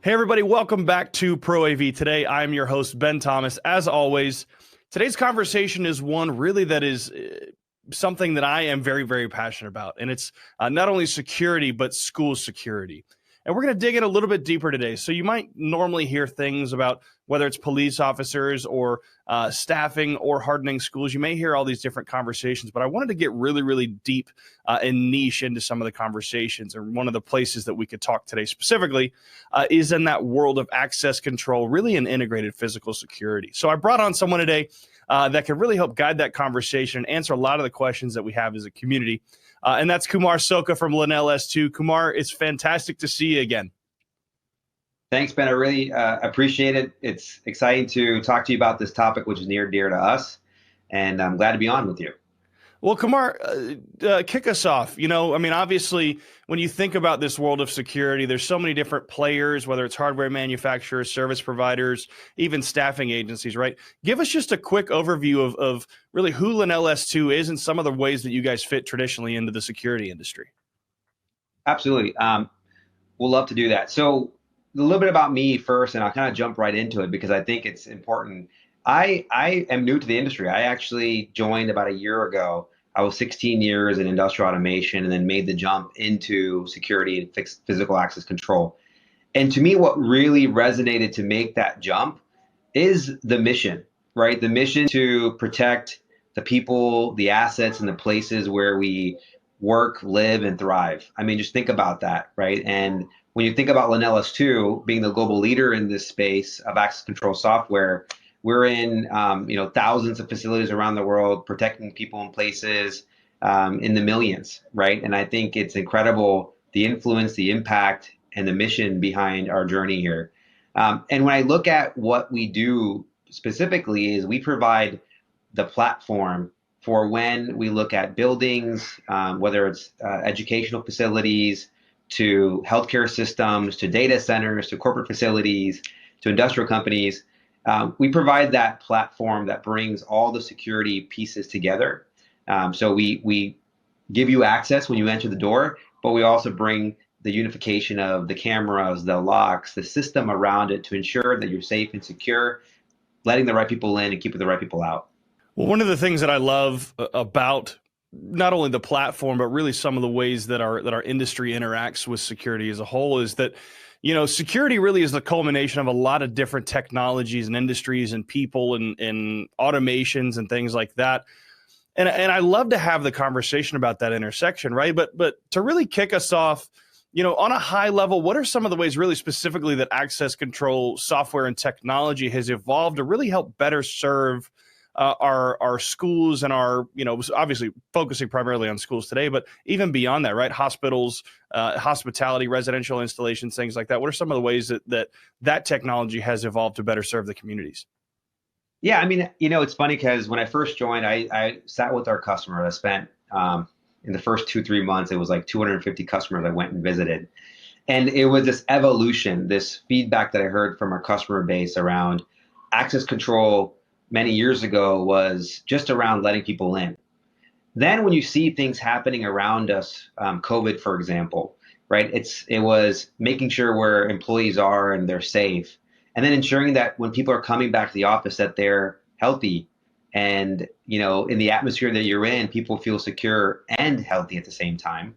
Hey everybody, welcome back to Pro AV. Today, I'm your host, Ben Thomas. As always, today's conversation is one really that is something that I am very, very passionate about. And it's not only security, but school security. And we're going to dig in a little bit deeper today. So you might normally hear things about whether it's police officers or staffing or hardening schools. You may hear all these different conversations, but I wanted to get really, really deep and niche into some of the conversations. And one of the places that we could talk today specifically is in that world of access control, really in integrated physical security. So I brought on someone today that can really help guide that conversation and answer a lot of the questions that we have as a community. And that's Kumar Sokka from LenelS2. Kumar, it's fantastic to see you again. Thanks, Ben. I really appreciate it. It's exciting to talk to you about this topic, which is near and dear to us. And I'm glad to be on with you. Well, Kumar, kick us off. Obviously, when you think about this world of security, there's so many different players, whether it's hardware manufacturers, service providers, even staffing agencies, right? Give us just a quick overview of really who LenelS2 is and some of the ways that you guys fit traditionally into the security industry. Absolutely. We'll love to do that. So a little bit about me first, and I'll kind of jump right into it because I think it's important. I am new to the industry. I actually joined about a year ago. I was 16 years in industrial automation and then made the jump into security and physical access control. And to me, what really resonated to make that jump is the mission, right? The mission to protect the people, the assets, and the places where we work, live, and thrive. I mean, just think about that, right? And when you think about LenelS2 being the global leader in this space of access control software, we're in thousands of facilities around the world, protecting people and places in the millions, right? And I think it's incredible the influence, the impact, and the mission behind our journey here. And when I look at what we do specifically is we provide the platform for when we look at buildings, whether it's educational facilities, to healthcare systems, to data centers, to corporate facilities, to industrial companies. We provide that platform that brings all the security pieces together. So we give you access when you enter the door, but we also bring the unification of the cameras, the locks, the system around it to ensure that you're safe and secure, letting the right people in and keeping the right people out. Well, one of the things that I love about not only the platform, but really some of the ways that our industry interacts with security as a whole is that, security really is the culmination of a lot of different technologies and industries and people and automations and things like that. And I love to have the conversation about that intersection, right? But to really kick us off, on a high level, what are some of the ways really specifically that access control software and technology has evolved to really help better serve our schools and our, obviously focusing primarily on schools today, but even beyond that, right? Hospitals, hospitality, residential installations, things like that. What are some of the ways that technology has evolved to better serve the communities? Yeah, I mean, it's funny because when I first joined, I sat with our customers. I spent in the first 2-3 months, it was like 250 customers I went and visited. And it was this evolution, this feedback that I heard from our customer base around access control many years ago was just around letting people in. Then when you see things happening around us, COVID, for example, right? It was making sure where employees are and they're safe. And then ensuring that when people are coming back to the office that they're healthy and, in the atmosphere that you're in, people feel secure and healthy at the same time.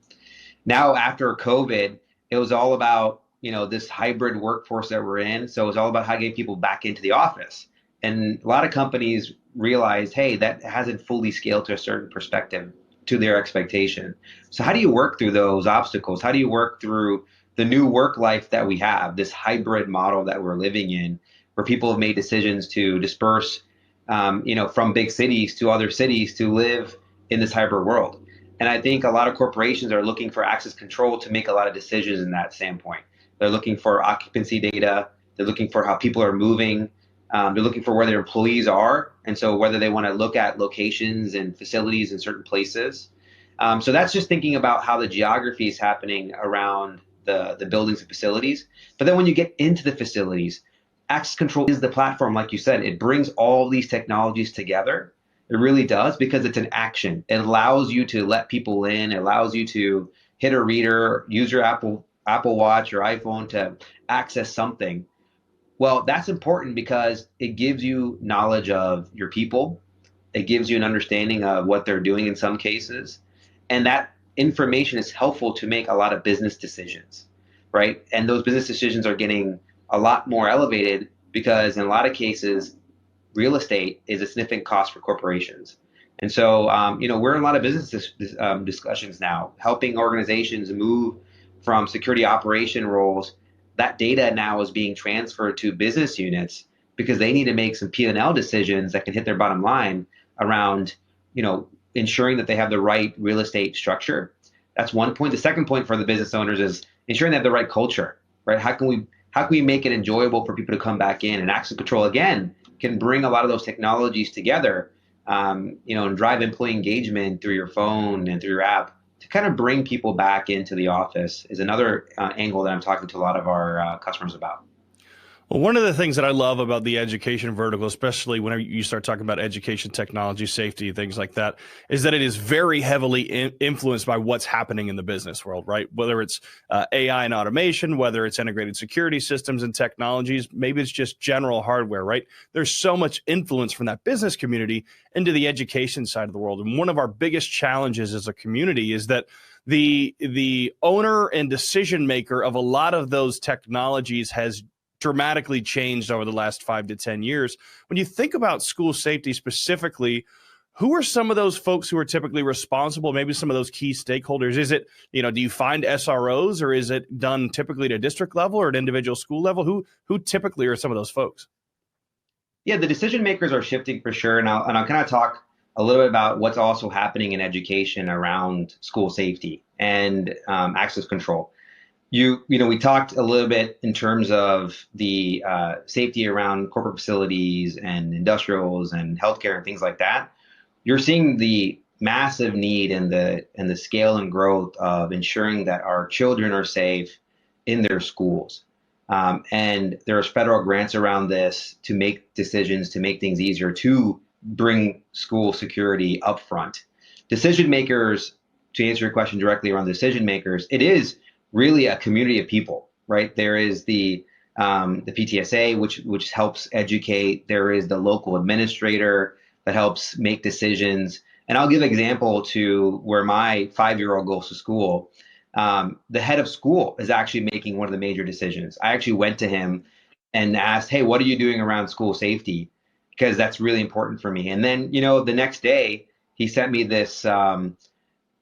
Now, after COVID, it was all about, this hybrid workforce that we're in. So it was all about how to get people back into the office. And a lot of companies realized, hey, that hasn't fully scaled to a certain perspective to their expectation. So how do you work through those obstacles? How do you work through the new work life that we have, this hybrid model that we're living in, where people have made decisions to disperse, from big cities to other cities to live in this hybrid world? And I think a lot of corporations are looking for access control to make a lot of decisions in that standpoint. They're looking for occupancy data. They're looking for how people are moving. They're looking for where their employees are. And so whether they want to look at locations and facilities in certain places. So that's just thinking about how the geography is happening around the buildings and facilities. But then when you get into the facilities, access control is the platform, like you said. It brings all these technologies together. It really does, because it's an action. It allows you to let people in. It allows you to hit a reader, use your Apple Apple Watch or iPhone to access something. Well, that's important because it gives you knowledge of your people. It gives you an understanding of what they're doing in some cases. And that information is helpful to make a lot of business decisions, right? And those business decisions are getting a lot more elevated because in a lot of cases, real estate is a significant cost for corporations. And so, we're in a lot of business discussions now, helping organizations move from security operation roles. That data now is being transferred to business units because they need to make some P&L decisions that can hit their bottom line around, ensuring that they have the right real estate structure. That's one point. The second point for the business owners is ensuring they have the right culture, right? How can we make it enjoyable for people to come back in? And access control again can bring a lot of those technologies together, and drive employee engagement through your phone and through your app to kind of bring people back into the office is another angle that I'm talking to a lot of our customers about. Well, one of the things that I love about the education vertical, especially whenever you start talking about education, technology, safety, things like that, is that it is very heavily influenced by what's happening in the business world, right? Whether it's AI and automation, whether it's integrated security systems and technologies, maybe it's just general hardware, right? There's so much influence from that business community into the education side of the world. And one of our biggest challenges as a community is that the owner and decision maker of a lot of those technologies has dramatically changed over the last 5 to 10 years. When you think about school safety specifically, who are some of those folks who are typically responsible, maybe some of those key stakeholders? Is it, do you find SROs, or is it done typically at a district level or at individual school level? Who typically are some of those folks? Yeah, the decision makers are shifting for sure. And I'll kind of talk a little bit about what's also happening in education around school safety and access control. We talked a little bit in terms of the safety around corporate facilities and industrials and healthcare and things like that. You're seeing the massive need and the scale and growth of ensuring that our children are safe in their schools. And there's federal grants around this to make decisions, to make things easier, to bring school security up front. Decision makers, to answer your question directly around decision makers, it is really a community of people, right? There is the PTSA, which helps educate. There is the local administrator that helps make decisions. And I'll give an example to where my 5-year-old goes to school. The head of school is actually making one of the major decisions. I actually went to him and asked, "Hey, what are you doing around school safety?" Because that's really important for me. And then, the next day he sent me this.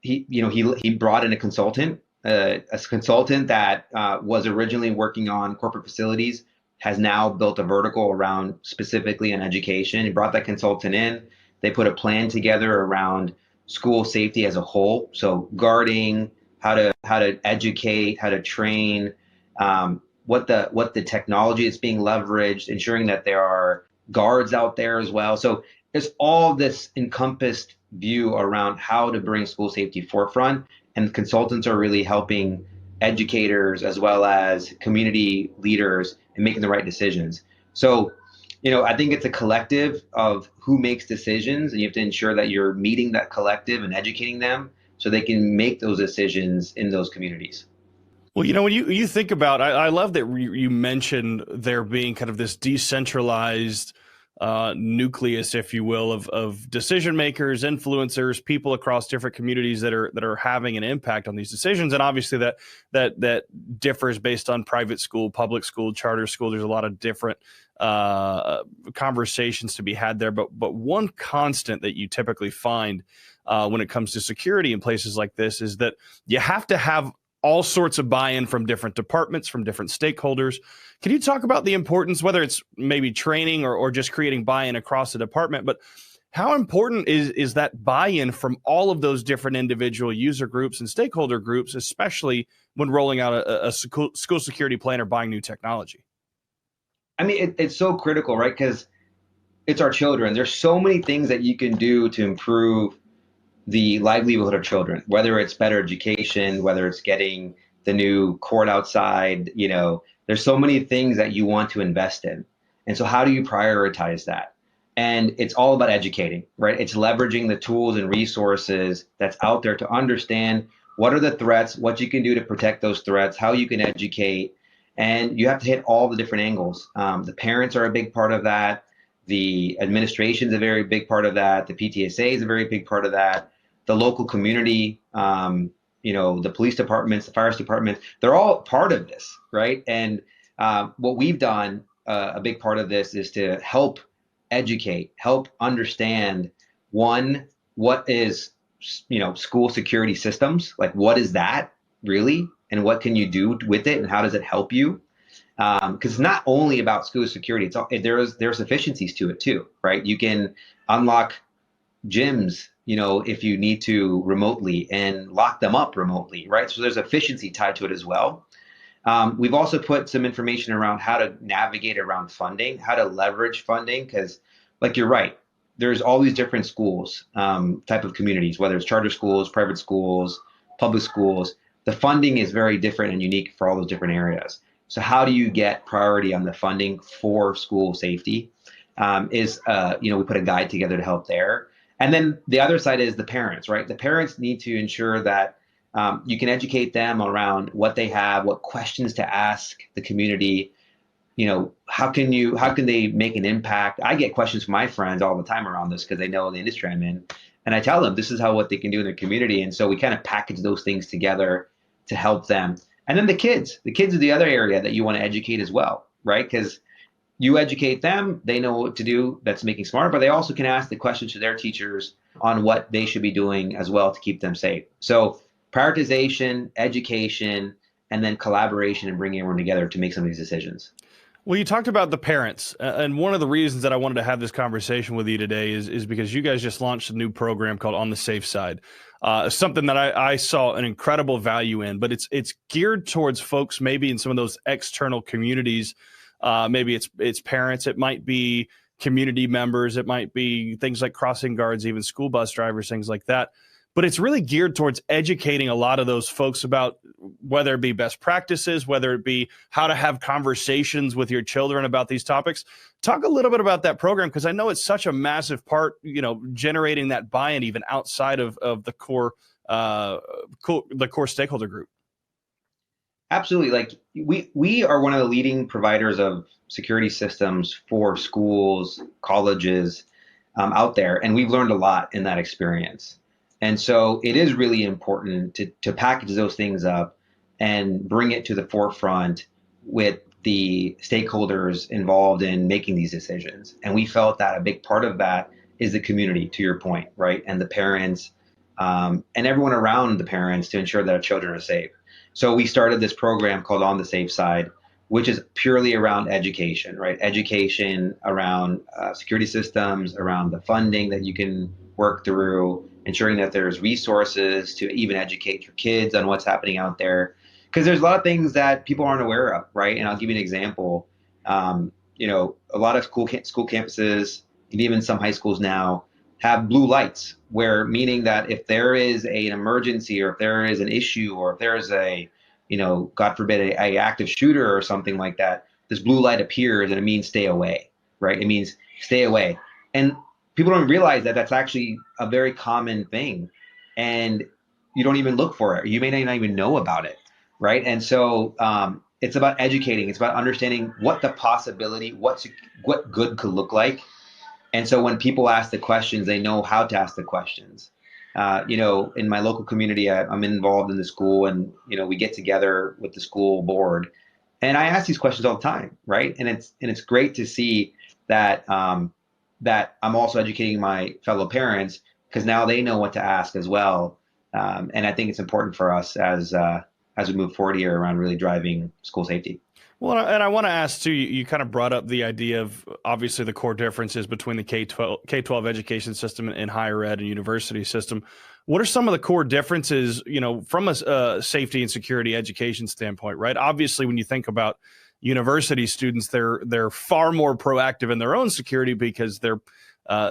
He brought in a consultant. A consultant that was originally working on corporate facilities has now built a vertical around specifically on education. He brought that consultant in. They put a plan together around school safety as a whole. So guarding, how to educate, how to train, what the technology is being leveraged, ensuring that there are guards out there as well. So there's all this encompassed view around how to bring school safety forefront. And consultants are really helping educators as well as community leaders in making the right decisions. So, I think it's a collective of who makes decisions, and you have to ensure that you're meeting that collective and educating them so they can make those decisions in those communities. Well, when you think about, I love that you mentioned there being kind of this decentralized nucleus, if you will, of decision makers, influencers, people across different communities that are having an impact on these decisions. And obviously that differs based on private school, public school, charter school. There's a lot of different conversations to be had there. But one constant that you typically find when it comes to security in places like this is that you have to have all sorts of buy-in from different departments, from different stakeholders. Can you talk about the importance, whether it's maybe training or just creating buy-in across the department, but how important is that buy-in from all of those different individual user groups and stakeholder groups, especially when rolling out a school security plan or buying new technology? I mean, it's so critical, right? Because it's our children. There's so many things that you can do to improve the livelihood of children, whether it's better education, whether it's getting the new court outside, there's so many things that you want to invest in. And so how do you prioritize that? And it's all about educating, right? It's leveraging the tools and resources that's out there to understand what are the threats, what you can do to protect those threats, how you can educate, and you have to hit all the different angles. The parents are a big part of that. The administration is a very big part of that. The PTSA is a very big part of that. The local community, the police departments, the fire departments, they're all part of this, right? And what we've done, a big part of this is to help educate, help understand, one, what is, school security systems, like what is that really, and what can you do with it, and how does it help you? Because it's not only about school security. There's efficiencies to it too, right? You can unlock gyms, if you need to remotely, and lock them up remotely, right? So there's efficiency tied to it as well. We've also put some information around how to navigate around funding, how to leverage funding, because, like, you're right, there's all these different schools, type of communities, whether it's charter schools, private schools, public schools. The funding is very different and unique for all those different areas. So how do you get priority on the funding for school safety? We put a guide together to help there. And then the other side is the parents, right? The parents need to ensure that you can educate them around what they have, what questions to ask the community. How can they make an impact? I get questions from my friends all the time around this because they know the industry I'm in, and I tell them this is what they can do in their community. And so we kind of package those things together to help them. And then the kids are the other area that you want to educate as well, right? Because you educate them, they know what to do, that's making smart, but they also can ask the questions to their teachers on what they should be doing as well to keep them safe. So prioritization, education, and then collaboration and bringing everyone together to make some of these decisions. Well, you talked about the parents, and one of the reasons that I wanted to have this conversation with you today is because you guys just launched a new program called On the Safe Side, something that I saw an incredible value in, but it's geared towards folks maybe in some of those external communities. Maybe it's parents, it might be community members, it might be things like crossing guards, even school bus drivers, things like that. But it's really geared towards educating a lot of those folks about whether it be best practices, whether it be how to have conversations with your children about these topics. Talk a little bit about that program, because I know it's such a massive part, generating that buy-in even outside of the core stakeholder group. Absolutely. Like we are one of the leading providers of security systems for schools, colleges, out there, and we've learned a lot in that experience. And so it is really important to package those things up and bring it to the forefront with the stakeholders involved in making these decisions. And we felt that a big part of that is the community, to your point, right? And the parents, and everyone around the parents, to ensure that our children are safe. So we started this program called On the Safe Side, which is purely around education, right? Education around security systems, around the funding that you can work through, ensuring that there's resources to even educate your kids on what's happening out there. Because there's a lot of things that people aren't aware of, right? And I'll give you an example. A lot of school campuses, and even some high schools now, have blue lights, where meaning that if there is an emergency, or if there is an issue, or if there is God forbid, a active shooter or something like that, this blue light appears and it means stay away, right? It means stay away. And people don't realize that that's actually a very common thing, and you don't even look for it. You may not even know about it, right? And so it's about educating. It's about understanding what the possibility, what good could look like. And so when people ask the questions, they know how to ask the questions. In my local community, I'm involved in the school, and we get together with the school board, and I ask these questions all the time, right? And it's great to see that that I'm also educating my fellow parents, because now they know what to ask as well. And I think it's important for us as we move forward here around really driving school safety. Well, and I want to ask too, you kind of brought up the idea of obviously the core differences between the K-12 education system and higher ed and university system. What are some of the core differences, from a safety and security education standpoint, right? Obviously, when you think about university students, they're far more proactive in their own security because they're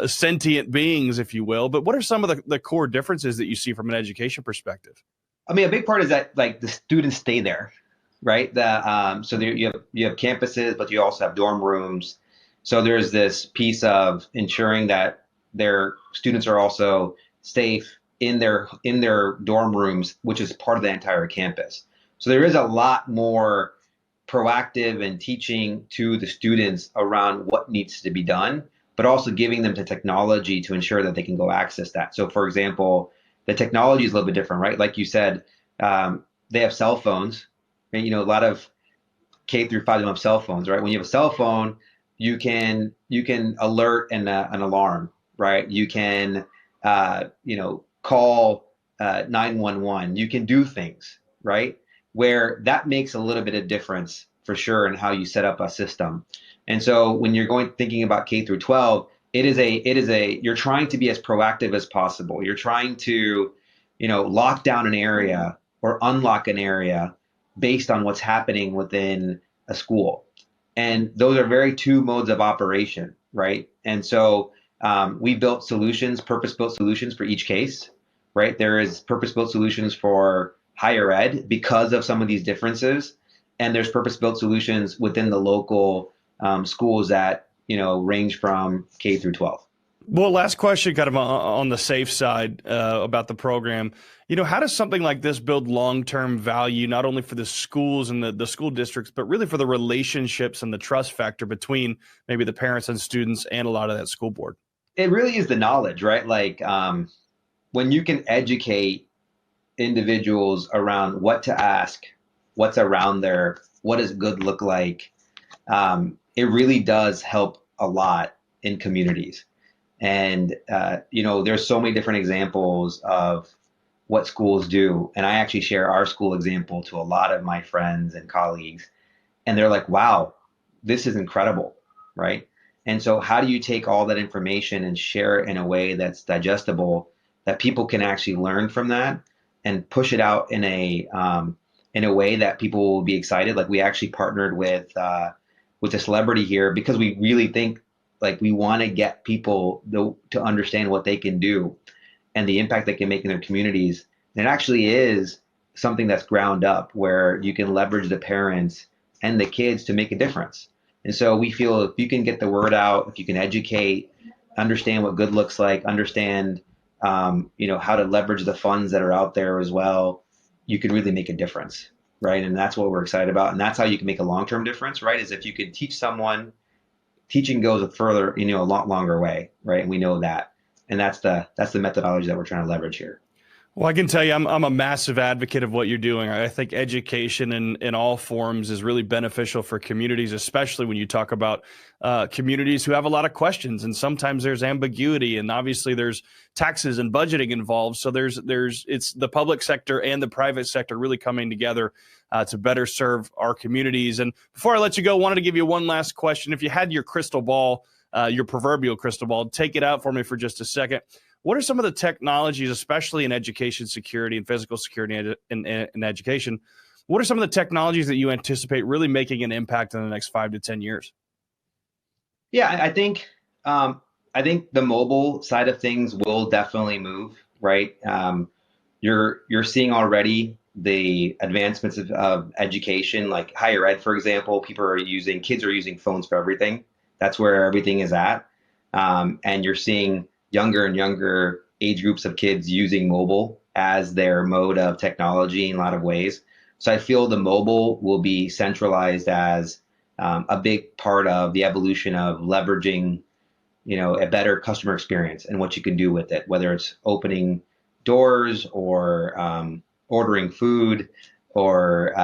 sentient beings, if you will. But what are some of the core differences that you see from an education perspective? I mean, a big part is that, like, the students stay there, right? So there, you have campuses, but you also have dorm rooms. So there's this piece of ensuring that their students are also safe, in their dorm rooms, which is part of the entire campus. So there is a lot more proactive and teaching to the students around what needs to be done, but also giving them the technology to ensure that they can go access that. So, for example, the technology is a little bit different, right? Like you said, they have cell phones. And, a lot of K through 5 don't have cell phones, right? When you have a cell phone, you can alert an alarm, right? You can call 911. You can do things, right? Where that makes a little bit of difference for sure in how you set up a system. And so when you're thinking about K through 12, you're trying to be as proactive as possible. You're trying to, lock down an area or unlock an area based on what's happening within a school. And those are very two modes of operation, right? And so we built solutions, purpose-built solutions for each case, right? There is purpose-built solutions for higher ed because of some of these differences, and there's purpose-built solutions within the local schools that range from K through 12. Well, last question, kind of on the safe side about the program. How does something like this build long-term value, not only for the schools and the school districts, but really for the relationships and the trust factor between maybe the parents and students and a lot of that school board? It really is the knowledge, right? Like when you can educate individuals around what to ask, what's around there, what does good look like, it really does help a lot in communities. And, there's so many different examples of what schools do. And I actually share our school example to a lot of my friends and colleagues. And they're like, wow, this is incredible, right? And so how do you take all that information and share it in a way that's digestible, that people can actually learn from that and push it out in a way that people will be excited? Like we actually partnered with a celebrity here because we really think like we want to get people to understand what they can do and the impact they can make in their communities. And it actually is something that's ground up where you can leverage the parents and the kids to make a difference. And so we feel if you can get the word out, if you can educate, understand what good looks like, understand how to leverage the funds that are out there as well, you can really make a difference, right? And that's what we're excited about. And that's how you can make a long-term difference, right? Is if you could teach someone, teaching goes a further, a lot longer way, right? And we know that. And that's the methodology that we're trying to leverage here. Well, I can tell you, I'm a massive advocate of what you're doing. I think education in all forms is really beneficial for communities, especially when you talk about communities who have a lot of questions, and sometimes there's ambiguity, and obviously there's taxes and budgeting involved. So it's the public sector and the private sector really coming together to better serve our communities. And before I let you go, I wanted to give you one last question. If you had your crystal ball, your proverbial crystal ball, take it out for me for just a second. What are some of the technologies, especially in education security and physical security in education? What are some of the technologies that you anticipate really making an impact in the next 5 to 10 years? Yeah, I think the mobile side of things will definitely move, right? You're seeing already the advancements of education, like higher ed, for example. Kids are using phones for everything. That's where everything is at. And you're seeing younger and younger age groups of kids using mobile as their mode of technology in a lot of ways. So I feel the mobile will be centralized as a big part of the evolution of leveraging, a better customer experience and what you can do with it, whether it's opening doors or ordering food or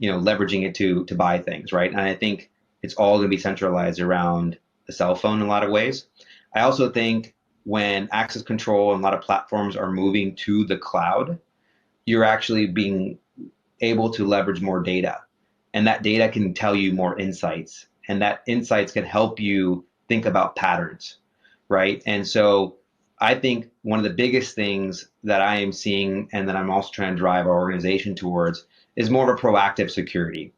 leveraging it to buy things, right? And I think it's all going to be centralized around the cell phone in a lot of ways. I also think when access control and a lot of platforms are moving to the cloud, you're actually being able to leverage more data. And that data can tell you more insights. And that insights can help you think about patterns, right? And so I think one of the biggest things that I am seeing and that I'm also trying to drive our organization towards is more of a proactive security.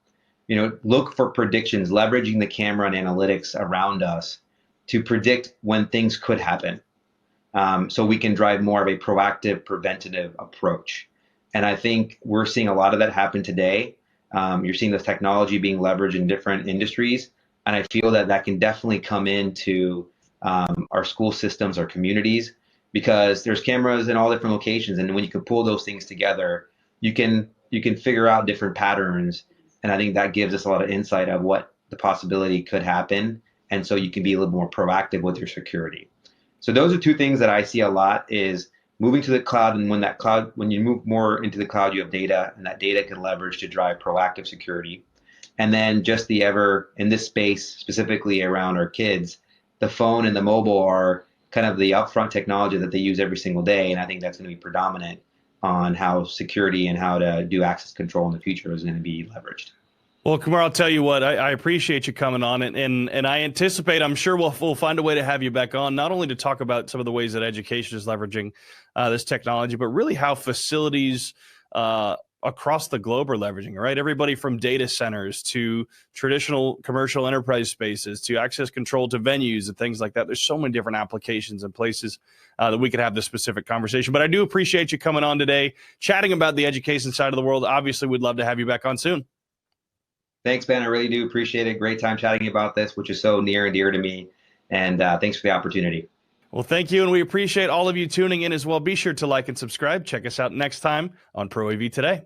Look for predictions, leveraging the camera and analytics around us to predict when things could happen. So we can drive more of a proactive, preventative approach. And I think we're seeing a lot of that happen today. You're seeing this technology being leveraged in different industries. And I feel that can definitely come into our school systems, our communities. because there's cameras in all different locations, and when you can pull those things together, you can figure out different patterns, and I think that gives us a lot of insight of what the possibility could happen, and so you can be a little more proactive with your security. So those are two things that I see a lot is moving to the cloud, and when you move more into the cloud, you have data, and that data can leverage to drive proactive security. And then just the ever in this space, specifically around our kids, the phone and the mobile are kind of the upfront technology that they use every single day. And I think that's going to be predominant on how security and how to do access control in the future is going to be leveraged. Well, Kumar, I'll tell you what, I appreciate you coming on, and I anticipate, I'm sure we'll find a way to have you back on, not only to talk about some of the ways that education is leveraging this technology, but really how facilities across the globe are leveraging, right? Everybody from data centers to traditional commercial enterprise spaces to access control to venues and things like that. There's so many different applications and places that we could have this specific conversation. But I do appreciate you coming on today, chatting about the education side of the world. Obviously, we'd love to have you back on soon. Thanks, Ben. I really do appreciate it. Great time chatting about this, which is so near and dear to me. And thanks for the opportunity. Well, thank you. And we appreciate all of you tuning in as well. Be sure to like and subscribe. Check us out next time on Pro AV Today.